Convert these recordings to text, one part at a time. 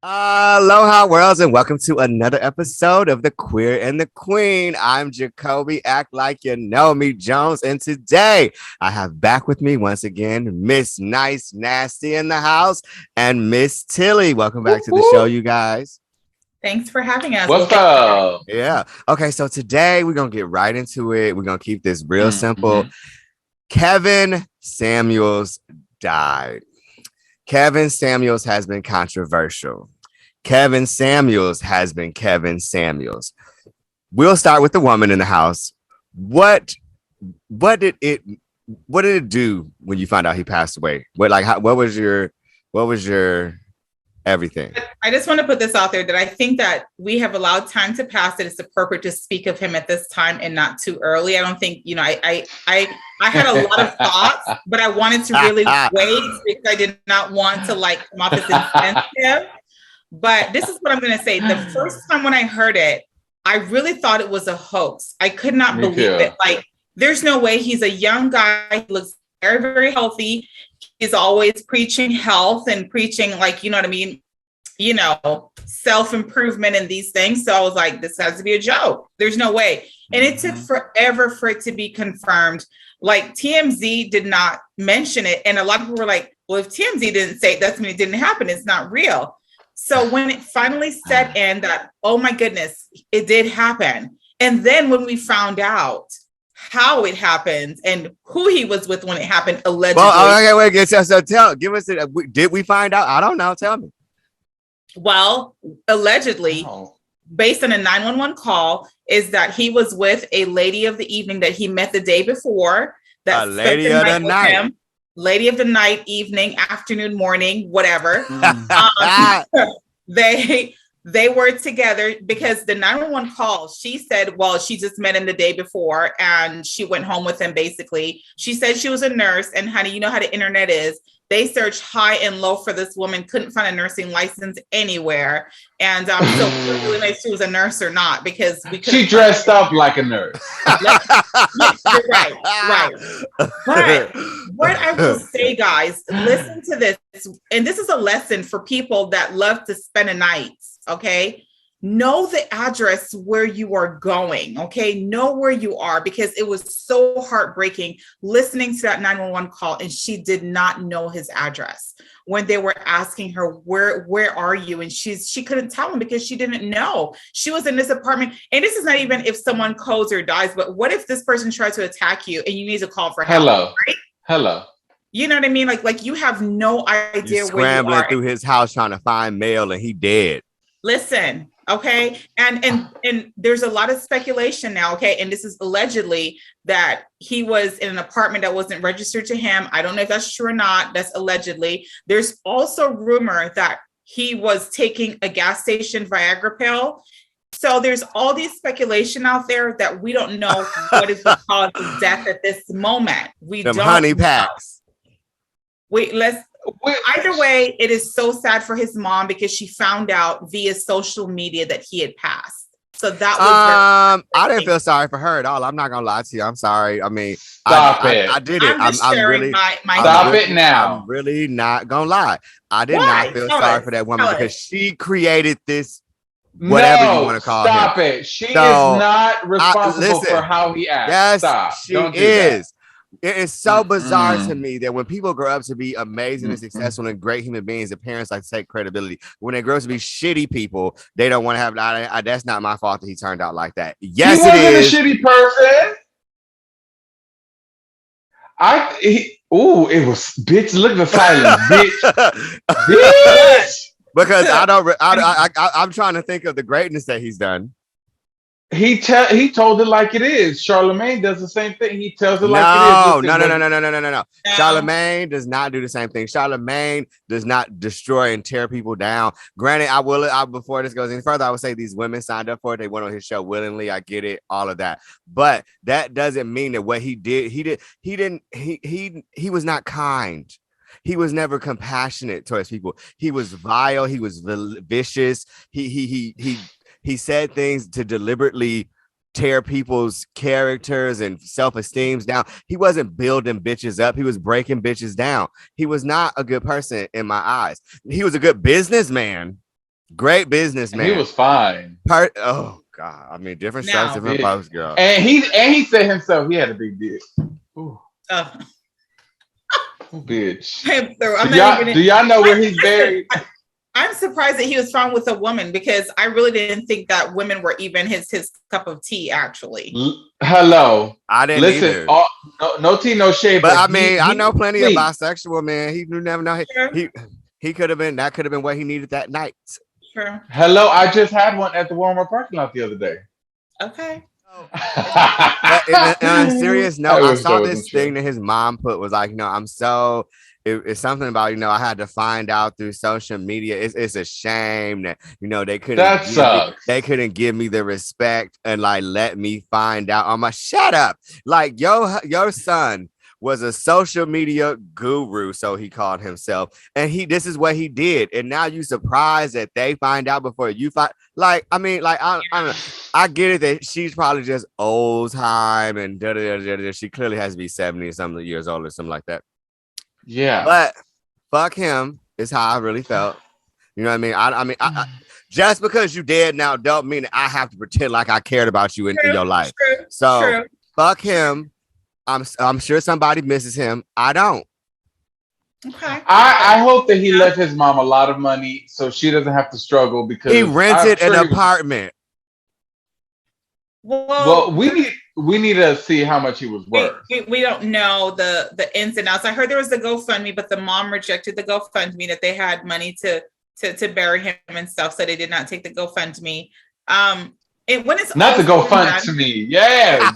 Aloha, worlds, and welcome to another episode of The Queer and the Queen. I'm Jacobi, act like you know me, Jones, and today I have back with me once again Miss Nice Nasty in the house and Miss Tilly. Welcome back to the show, you guys. Thanks for having us. What's up? Yeah. Okay, so today we're gonna get right into it. We're gonna keep this real simple. Mm-hmm. Kevin Samuels died. Kevin Samuels has been controversial. Kevin Samuels has been Kevin Samuels. We'll start with the woman in the house. What did it do when you found out he passed away? What was your everything? I just want to put this out there that I think that we have allowed time to pass that it's appropriate to speak of him at this time and not too early. I don't think, I had a lot of thoughts, but I wanted to really wait because I did not want to come off as insensitive. But this is what I'm going to say. The first time when I heard it, I really thought it was a hoax. I could not believe it. There's no way. He's a young guy. He looks very, very healthy. He's always preaching health and preaching, self-improvement and these things. So I was like, this has to be a joke. There's no way. And it took forever for it to be confirmed. TMZ did not mention it. And a lot of people were like, well, if TMZ didn't say it, that's mean it didn't happen. It's not real. So when it finally set in that, oh my goodness, it did happen. And then when we found out how it happened and who he was with when it happened, allegedly. Well, okay, wait. So give us it. Did we find out? I don't know. Tell me. Well, allegedly, based on a 911 call, is that he was with a lady of the evening that he met the day before. That lady of the night. Lady of the night, evening, afternoon, morning, whatever. They were together because the 911 call, she said, well, she just met him the day before and she went home with him, basically. She said she was a nurse, and honey, you know how the internet is. They searched high and low for this woman, couldn't find a nursing license anywhere. And so we really know if she was a nurse or not, because she dressed up like a nurse. Right. But what I will say, guys, listen to this. And this is a lesson for people that love to spend a night. Okay. Know the address where you are going. Okay. Know where you are, because it was so heartbreaking listening to that 911 call. And she did not know his address when they were asking her, where are you? And she couldn't tell him because she didn't know. She was in this apartment. And this is not even if someone codes or dies, but what if this person tries to attack you and you need to call for help? Hello. You know what I mean? Like you have no idea where you are. Scrambling through his house trying to find mail and he dead. Listen, okay. And there's a lot of speculation now. Okay. And this is allegedly that he was in an apartment that wasn't registered to him. I don't know if that's true or not. That's allegedly. There's also rumor that he was taking a gas station Viagra pill. So there's all these speculation out there that we don't know what is the cause of death at this moment. We don't honey packs. Either way, it is so sad for his mom because she found out via social media that he had passed. So that was I didn't feel sorry for her at all. I'm not gonna lie to you. I'm sorry. I mean, stop it. I did it. I'm really stop it now. I'm really not gonna lie. I did not feel sorry for that woman because she created this. Whatever you want to call it. Stop it. She is not responsible for how he acts. Yes, stop. She is. It is so bizarre to me that when people grow up to be amazing and successful and great human beings, the parents like to take credibility. When they grow up to be shitty people, they don't want to have. That's not my fault that he turned out like that. Yes, he it is. He wasn't a shitty person. It was bitch. Look at the silence, bitch. Bitch. Because I'm trying to think of the greatness that he's done. He told it like it is. Charlemagne does the same thing. He tells it like it is. No. Charlemagne does not do the same thing. Charlemagne does not destroy and tear people down. Granted, before this goes any further, I would say these women signed up for it. They went on his show willingly. I get it, all of that. But that doesn't mean that what he did, he was not kind. He was never compassionate towards people. He was vile. He was vicious. He said things to deliberately tear people's characters and self-esteem down. He wasn't building bitches up. He was breaking bitches down. He was not a good person in my eyes. He was a good businessman. Great businessman. He was fine. Oh God. I mean, different strokes, different Yeah. folks, girl. And he said himself he had a big dick. Ooh, bitch. Do y'all know where he's buried? I'm surprised that he was found with a woman because I really didn't think that women were even his cup of tea. Actually, Hello. I didn't listen. No tea, no shade. But I mean, I know plenty of bisexual men. He never know. Sure. He could have been. That could have been what he needed that night. Sure. Hello. I just had one at the Walmart parking lot the other day. Okay. But on a serious note, I saw this thing that his mom put was like, I'm so. It's something about I had to find out through social media. It's a shame that they couldn't give me the respect and like let me find out. I'm like, shut up! Like your son was a social media guru, so he called himself, and this is what he did. And now you surprised that they find out before you find. Like I mean, like I don't know. I get it that she's probably just old time and she clearly has to be 70 or something years old or something like that. Yeah, but fuck him is how I really felt. You know what I mean? I just because you dead now don't mean that I have to pretend like I cared about you in your life. So fuck him. I'm sure somebody misses him. I don't. Okay. I hope that he left his mom a lot of money so she doesn't have to struggle because he rented an apartment. Well, we need to see how much he was worth. We don't know the ins and outs. I heard there was a GoFundMe, but the mom rejected the GoFundMe that they had money to bury him and stuff, so they did not take the GoFundMe. When it's not the GoFundMe, yes.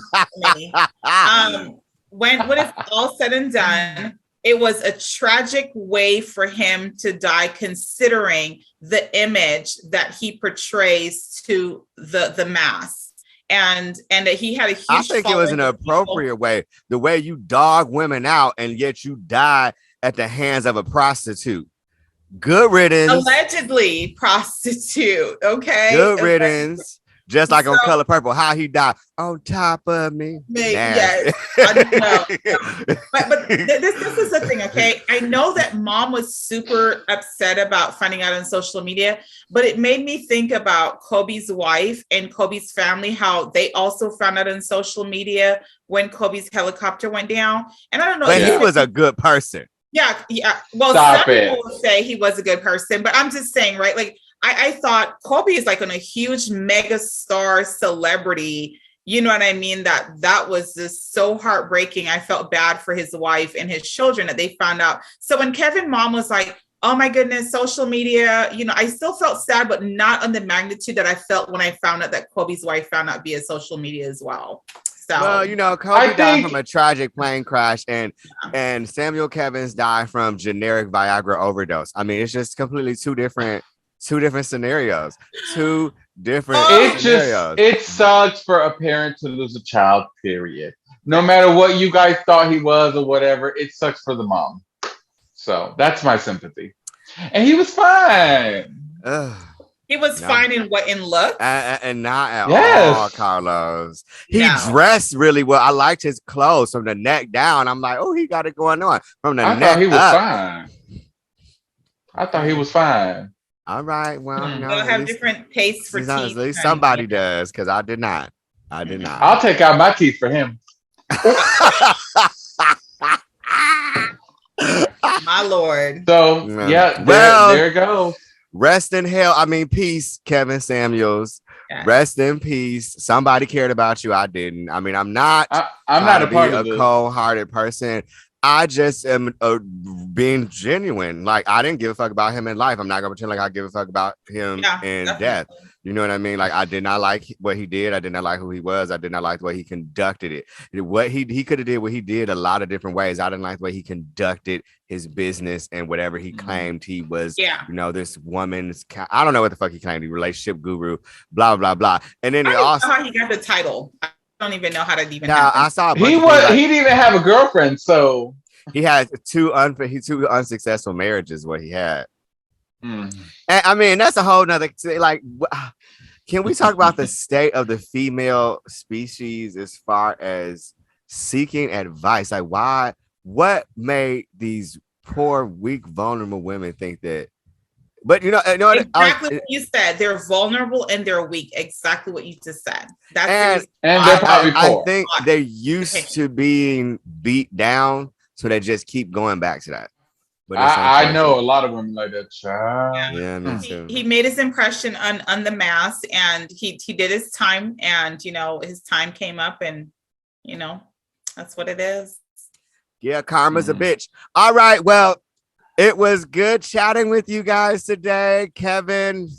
When it's all said and done, it was a tragic way for him to die, considering the image that he portrays to the mass. And that he had a huge. I think it was an appropriate way. The way you dog women out and yet you die at the hands of a prostitute. Good riddance. Allegedly prostitute. Okay. Good riddance. Just like on Color Purple, how he died on top of me. Yes, I know. But this is the thing, okay? I know that mom was super upset about finding out on social media, but it made me think about Kobe's wife and Kobe's family, how they also found out on social media when Kobe's helicopter went down. And I don't know. But he was a good person. Yeah. Well, some people will say he was a good person, but I'm just saying, right? Like, I thought Kobe is like on a huge mega star celebrity. You know what I mean? That was just so heartbreaking. I felt bad for his wife and his children that they found out. So when Kevin mom was like, oh my goodness, social media, I still felt sad, but not on the magnitude that I felt when I found out that Kobe's wife found out via social media as well. So, well, Kobe died from a tragic plane crash and Samuel Kevins died from generic Viagra overdose. I mean, it's just completely two different scenarios. It sucks for a parent to lose a child, period. No matter what you guys thought he was or whatever, it sucks for the mom. So that's my sympathy. And he was fine. He was fine in look? And not at all, Carlos. He dressed really well. I liked his clothes from the neck down. I'm like, oh, he got it going on. From the neck he was up. fine. I thought he was fine. All right. Well, they'll have different tastes for teeth. At least somebody does, because I did not. I'll take out my teeth for him. My Lord. So there it goes. Rest in hell. I mean, peace, Kevin Samuels. Yeah. Rest in peace. Somebody cared about you. I didn't. I mean, I'm not a part of a cold-hearted person. I just am being genuine. Like, I didn't give a fuck about him in life. I'm not gonna pretend like I give a fuck about him in death. You know what I mean? Like, I did not like what he did. I did not like who he was. I did not like the way he conducted it. What he could have did what he did a lot of different ways. I didn't like the way he conducted his business and whatever he claimed he was. This woman's. I don't know what the fuck he claimed. Relationship guru. Blah blah blah. And then also how he got the title. Don't even know how that even happened. I saw he didn't even have a girlfriend, so he had two unsuccessful marriages. What he had, and I mean that's a whole nother. Like, can we talk about the state of the female species as far as seeking advice? Like, why? What made these poor, weak, vulnerable women think that But you know what? Exactly what you said. They're vulnerable and they're weak. Exactly what you just said. That's and they're probably I poor. think they're used to being beat down, so they just keep going back to that. But I know a lot of women like that, child. Yeah, me too. He made his impression on the mass, and he did his time, and you know his time came up, and you know that's what it is. Yeah, karma's a bitch. All right, well, it was good chatting with you guys today. Kevin,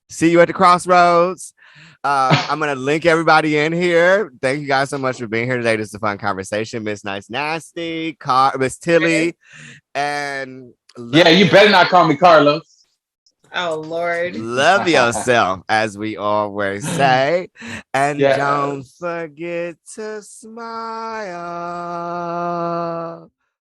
see you at the crossroads. I'm going to link everybody in here. Thank you guys so much for being here today. This is a fun conversation. Miss Nice Nasty, Miss Tilly, and... Yeah, you better not call me Carlos. Oh, Lord. Love yourself, as we always say. And don't forget to smile.